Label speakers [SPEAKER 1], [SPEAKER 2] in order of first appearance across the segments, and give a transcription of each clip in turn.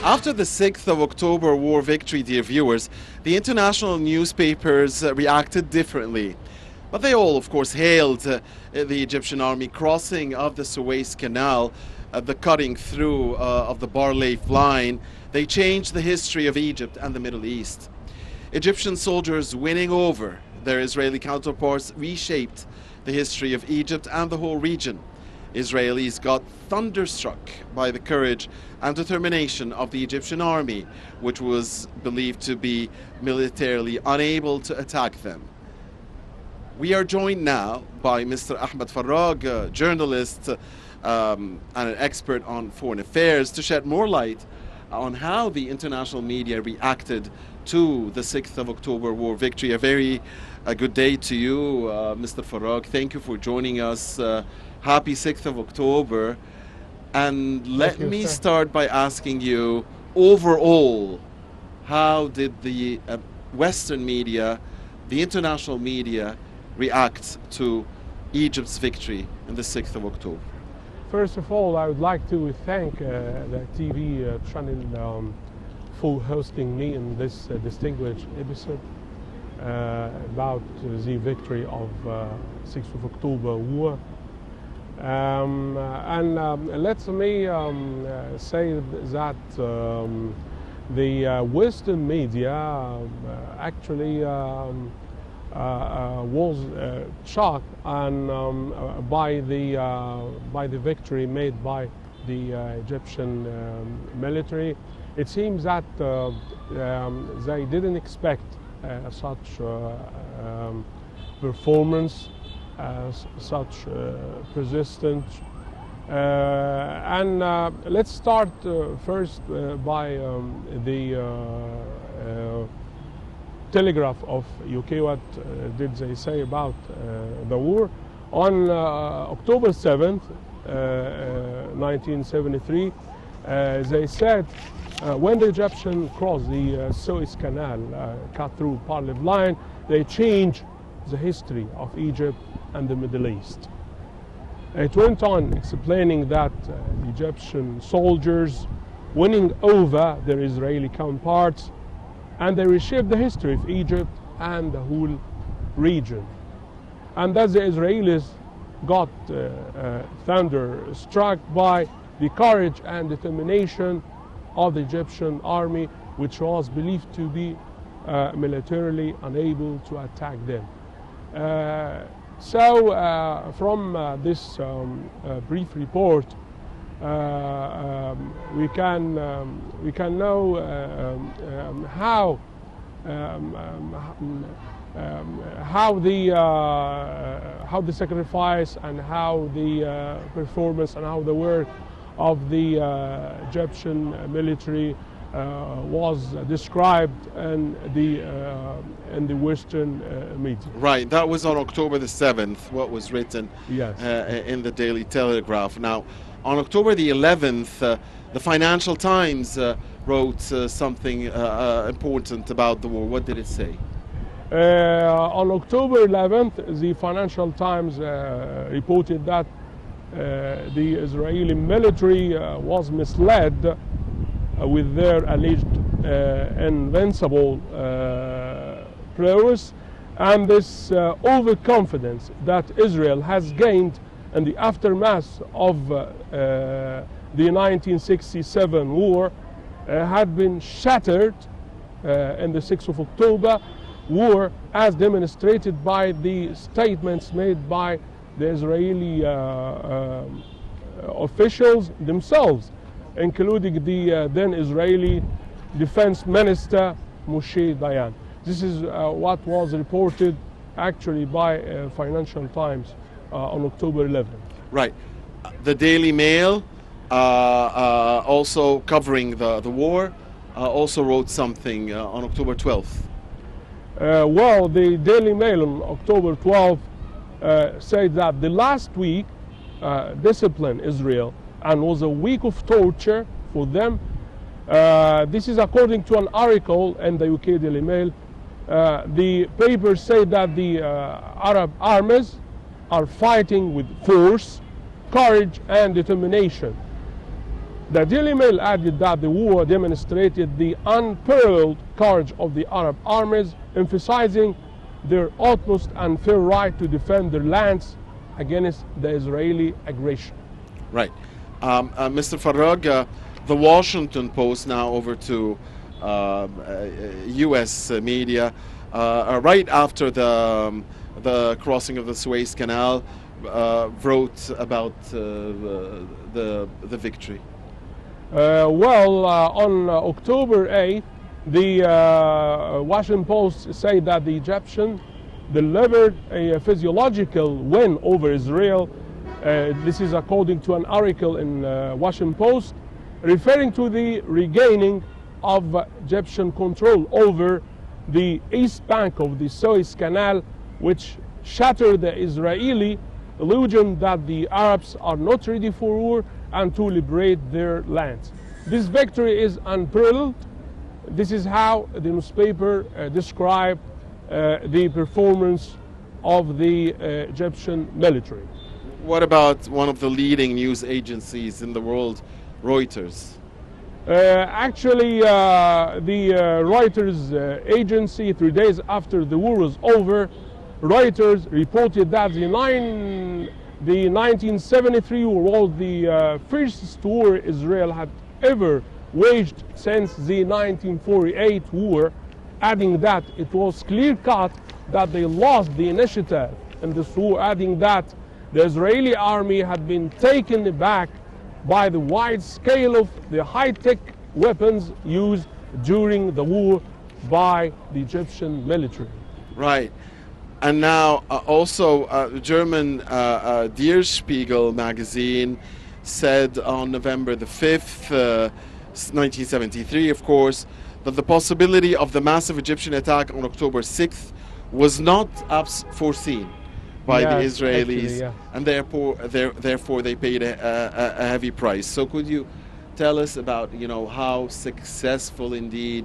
[SPEAKER 1] After the 6th of October war victory, dear viewers, the international newspapers reacted differently. But they all, of course, hailed the Egyptian army crossing of the Suez Canal, the cutting through of the Bar-Leif line. They changed the history of Egypt and the Middle East. Egyptian soldiers winning over their Israeli counterparts reshaped the history of Egypt and the whole region. Israelis got thunderstruck by the courage and determination of the Egyptian army, which was believed to be militarily unable to attack them. We are joined now by Mr. Ahmad Farag, a journalist and an expert on foreign affairs, to shed more light on how the international media reacted to the 6th of October war victory. A very good day to you, Mr. Farag. Thank you for joining us. Happy 6th of October. And let me start by asking you, overall, how did the Western media, the international media, react to Egypt's victory in the 6th of October?
[SPEAKER 2] First of all, I would like to thank the TV channel for hosting me in this distinguished episode about the victory of 6th of October war. Let me say that the Western media actually was shocked by the victory made by the Egyptian military. It seems that they didn't expect such performance, such persistence. Let's start first by the Telegraph of UK. What did they say about the war? On October 7th, 1973, they said when the Egyptians crossed the Suez Canal, cut through Bar-Leif line, they changed the history of Egypt and the Middle East. It went on explaining that the Egyptian soldiers winning over their Israeli counterparts, and they reshaped the history of Egypt and the whole region. And that the Israelis got thunderstruck by the courage and determination of the Egyptian army, which was believed to be militarily unable to attack them. From this brief report, we can know how the sacrifice and how the performance and how the work of the Egyptian military was described in the Western media.
[SPEAKER 1] Right, that was on October the 7th, what was written in the Daily Telegraph. Now, on October the 11th, the Financial Times wrote something important about the war. What did it say?
[SPEAKER 2] On October 11th, the Financial Times reported that the Israeli military was misled with their alleged invincible prowess, and this overconfidence that Israel has gained in the aftermath of the 1967 war had been shattered in the 6th of October war, as demonstrated by the statements made by the Israeli officials themselves, including the then Israeli Defense Minister Moshe Dayan. This is what was reported actually by Financial Times on October 11th.
[SPEAKER 1] Right. The Daily Mail, also covering the war, also wrote something on October 12th.
[SPEAKER 2] Well, the Daily Mail on October 12th said that the last week disciplined Israel and was a week of torture for them. This is according to an article in the UK Daily Mail. The paper said that the Arab armies are fighting with force, courage and determination. The Daily Mail added that the war demonstrated the unparalleled courage of the Arab armies, emphasizing their utmost and fair right to defend their lands against the Israeli aggression.
[SPEAKER 1] Right. Mr. Farag, the Washington Post, now over to U.S. Media, right after the crossing of the Suez Canal, wrote about the victory.
[SPEAKER 2] On October 8th, the Washington Post said that the Egyptians delivered a physiological win over Israel. This is according to an article in Washington Post, referring to the regaining of Egyptian control over the east bank of the Suez Canal, which shattered the Israeli illusion that the Arabs are not ready for war and to liberate their lands. This victory is unparalleled. This is how the newspaper described the performance of the Egyptian military.
[SPEAKER 1] What about one of the leading news agencies in the world, Reuters?
[SPEAKER 2] Actually, the Reuters agency, 3 days after the war was over, Reuters reported that the 1973 war was the first war Israel had ever waged since the 1948 war, adding that it was clear-cut that they lost the initiative in this war, adding that the Israeli army had been taken aback by the wide scale of the high-tech weapons used during the war by the Egyptian military.
[SPEAKER 1] Right. And now also German Der Spiegel magazine said on November the 5th, 1973, of course, that the possibility of the massive Egyptian attack on October 6th was not foreseen by the Israelis,
[SPEAKER 2] actually,
[SPEAKER 1] and therefore they paid a heavy price. So could you tell us about, how successful indeed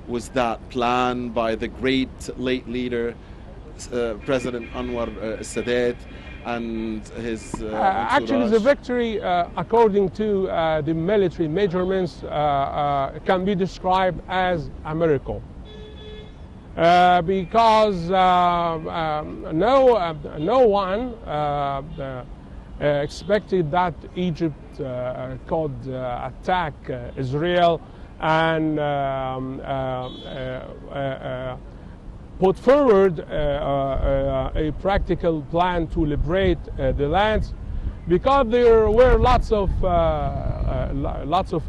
[SPEAKER 1] was that plan by the great late leader, President Anwar Sadat, and his
[SPEAKER 2] actually, the victory, according to the military measurements, can be described as a miracle. Because no one expected that Egypt could attack Israel and put forward a practical plan to liberate the lands, because there were lots of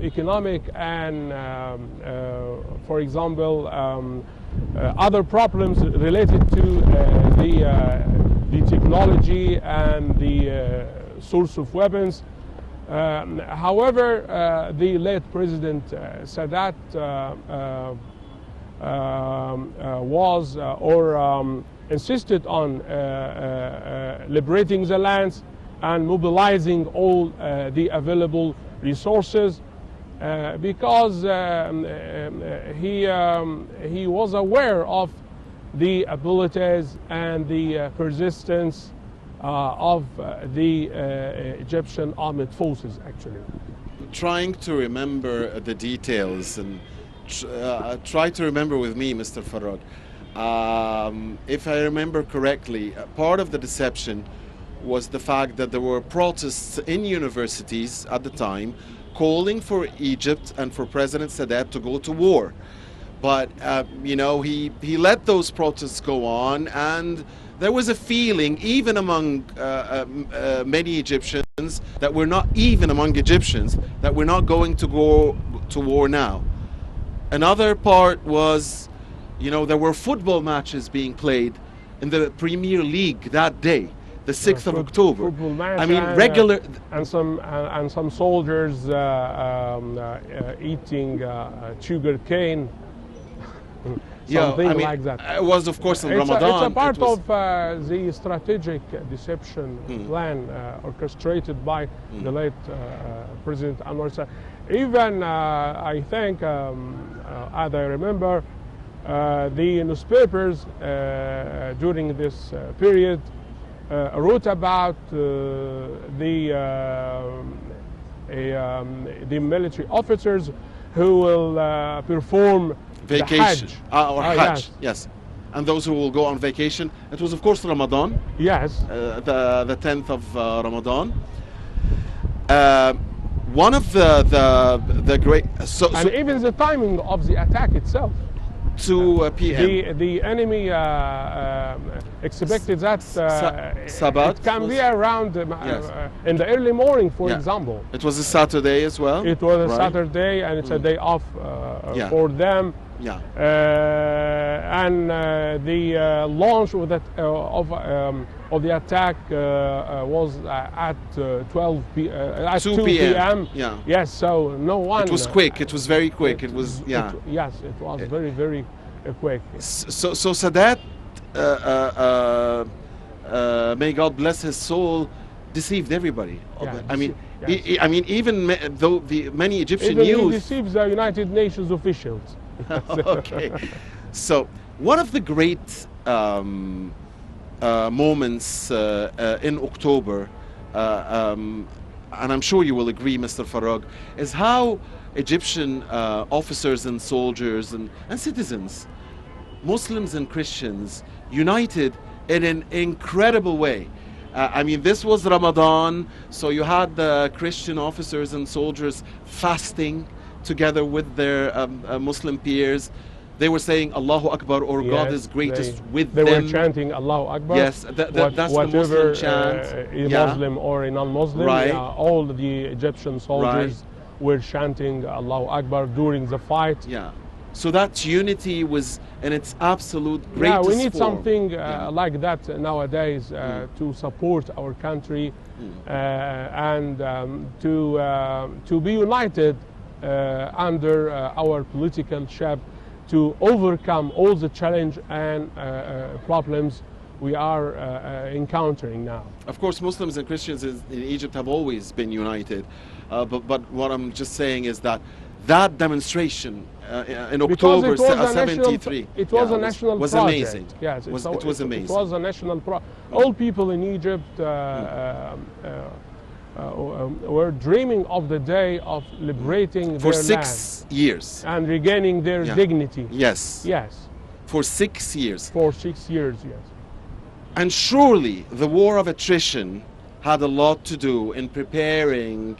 [SPEAKER 2] economic and, for example, other problems related to the technology and the source of weapons. However, the late President Sadat insisted on liberating the lands and mobilizing all the available resources, because he was aware of the abilities and the persistence of the Egyptian armed forces, actually.
[SPEAKER 1] Trying to remember the details, and try to remember with me, Mr. Farag. If I remember correctly, part of the deception was the fact that there were protests in universities at the time calling for Egypt and for President Sadat to go to war. But, he let those protests go on, and there was a feeling, even among many Egyptians, that we're not, even among Egyptians, that we're not going to go to war now. Another part was, there were football matches being played in the Premier League that day, the 6th of October.
[SPEAKER 2] Match,
[SPEAKER 1] I mean, regular...
[SPEAKER 2] And some soldiers eating sugar cane, something like that.
[SPEAKER 1] It was, of course, in Ramadan.
[SPEAKER 2] It's a part of the strategic deception plan orchestrated by the late President Anwar Sadat. Even, I think, as I remember, the newspapers during this period wrote about the the military officers who will perform
[SPEAKER 1] Vacation.
[SPEAKER 2] the Hajj.
[SPEAKER 1] Or Hajj,
[SPEAKER 2] Yes.
[SPEAKER 1] yes. And those who will go on vacation. It was, of course, Ramadan,
[SPEAKER 2] Yes.
[SPEAKER 1] the 10th of Ramadan. One of the great...
[SPEAKER 2] And even the timing of the attack itself.
[SPEAKER 1] 2 p.m.
[SPEAKER 2] The enemy expected that
[SPEAKER 1] Sabbath
[SPEAKER 2] it can
[SPEAKER 1] was-
[SPEAKER 2] be around
[SPEAKER 1] Yes.
[SPEAKER 2] in the early morning, for
[SPEAKER 1] Yeah.
[SPEAKER 2] example.
[SPEAKER 1] It was a Saturday as well.
[SPEAKER 2] It was a
[SPEAKER 1] right?
[SPEAKER 2] Saturday, and it's a day off
[SPEAKER 1] Yeah.
[SPEAKER 2] for them.
[SPEAKER 1] Yeah.
[SPEAKER 2] And the launch of the attack was at
[SPEAKER 1] 2
[SPEAKER 2] 2
[SPEAKER 1] p.m. Yeah.
[SPEAKER 2] Yes, so no one.
[SPEAKER 1] It was quick. It was very quick. It was, yeah.
[SPEAKER 2] Yes, it was very, very quick.
[SPEAKER 1] So Sadat, may God bless his soul, deceived everybody.
[SPEAKER 2] Yeah,
[SPEAKER 1] I mean,
[SPEAKER 2] yes.
[SPEAKER 1] I mean, even though the many Egyptian
[SPEAKER 2] Even he
[SPEAKER 1] youth.
[SPEAKER 2] deceives the United Nations officials.
[SPEAKER 1] Okay, so one of the great moments in October, and I'm sure you will agree, Mr. Farag, is how Egyptian officers and soldiers and citizens, Muslims and Christians, united in an incredible way. I mean, this was Ramadan, so you had the Christian officers and soldiers fasting together with their Muslim peers. They were saying Allahu Akbar, or God is greatest with
[SPEAKER 2] they
[SPEAKER 1] them.
[SPEAKER 2] were chanting Allahu Akbar.
[SPEAKER 1] Yes, that's the
[SPEAKER 2] whatever,
[SPEAKER 1] Muslim chant.
[SPEAKER 2] A
[SPEAKER 1] Yeah.
[SPEAKER 2] Muslim or a non-Muslim,
[SPEAKER 1] Right.
[SPEAKER 2] all the Egyptian soldiers were chanting Allahu Akbar during the fight.
[SPEAKER 1] Yeah. So that unity was in its absolute
[SPEAKER 2] Yeah,
[SPEAKER 1] greatest
[SPEAKER 2] we need
[SPEAKER 1] form.
[SPEAKER 2] something
[SPEAKER 1] Yeah.
[SPEAKER 2] like that nowadays to support our country and to be united under our political shape to overcome all the challenge and problems we are encountering now.
[SPEAKER 1] Of course, Muslims and Christians in Egypt have always been united, but what I'm just saying is that demonstration in October
[SPEAKER 2] Because it was a national,
[SPEAKER 1] 73
[SPEAKER 2] it was a national
[SPEAKER 1] was
[SPEAKER 2] project.
[SPEAKER 1] amazing.
[SPEAKER 2] Yes,
[SPEAKER 1] it was amazing.
[SPEAKER 2] It was a national all people in Egypt were dreaming of the day of liberating
[SPEAKER 1] For
[SPEAKER 2] their
[SPEAKER 1] 6
[SPEAKER 2] land
[SPEAKER 1] years.
[SPEAKER 2] and regaining their
[SPEAKER 1] Yeah.
[SPEAKER 2] dignity.
[SPEAKER 1] Yes.
[SPEAKER 2] Yes,
[SPEAKER 1] For 6 years.
[SPEAKER 2] for 6 years. Yes.
[SPEAKER 1] And surely the war of attrition had a lot to do in preparing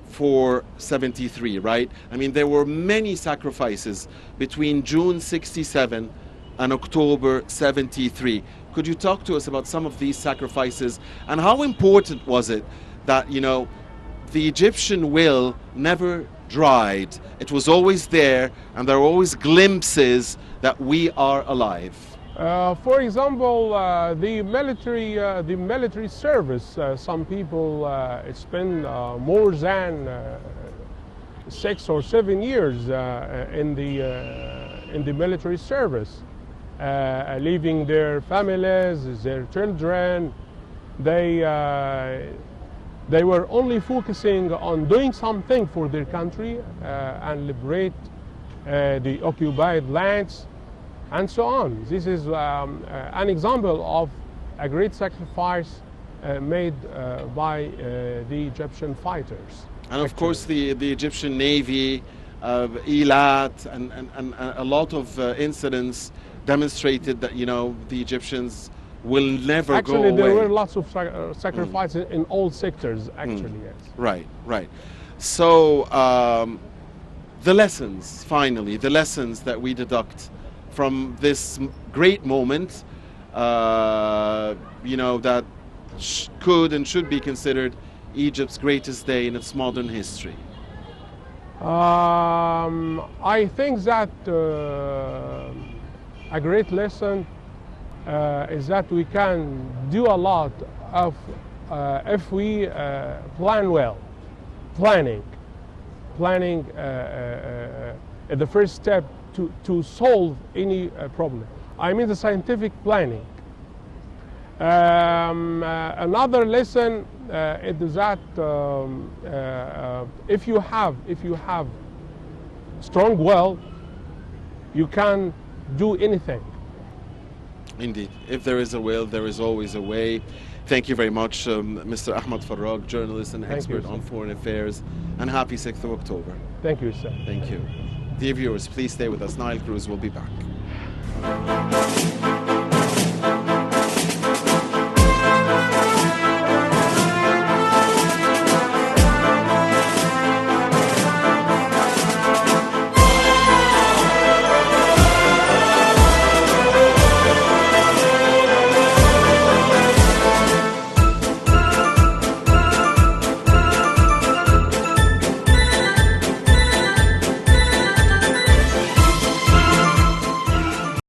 [SPEAKER 1] for 73, right? I mean, there were many sacrifices between June 67 and October 73. Could you talk to us about some of these sacrifices and how important was it that, you know, the Egyptian will never dried? It was always there, and there were always glimpses that we are alive.
[SPEAKER 2] For example, the military service. Some people spend more than 6 or 7 years in the military service, leaving their families, their children. They were only focusing on doing something for their country and liberate the occupied lands, and so on. This is an example of a great sacrifice made by the Egyptian fighters.
[SPEAKER 1] And of course, the Egyptian Navy, Eilat, and a lot of incidents demonstrated that, you know, the Egyptians will never
[SPEAKER 2] Actually,
[SPEAKER 1] go away.
[SPEAKER 2] there were lots of sacrifices in all sectors, actually, yes.
[SPEAKER 1] Right, right. So the lessons, finally, the lessons that we deduct from this great moment, you know, that could and should be considered Egypt's greatest day in its modern history.
[SPEAKER 2] I think that a great lesson is that we can do a lot of if we plan well. Planning is the first step to solve any problem. I mean the scientific planning. Another lesson is that if you have strong will, you can do anything.
[SPEAKER 1] Indeed, if there is a will, there is always a way. Thank you very much, Mr. Ahmad Farag, journalist and
[SPEAKER 2] Thank you,
[SPEAKER 1] expert
[SPEAKER 2] sir.
[SPEAKER 1] on foreign affairs, and happy 6th of October.
[SPEAKER 2] Thank you, sir.
[SPEAKER 1] Thank you. Dear viewers, please stay with us. Nile Cruise will be back.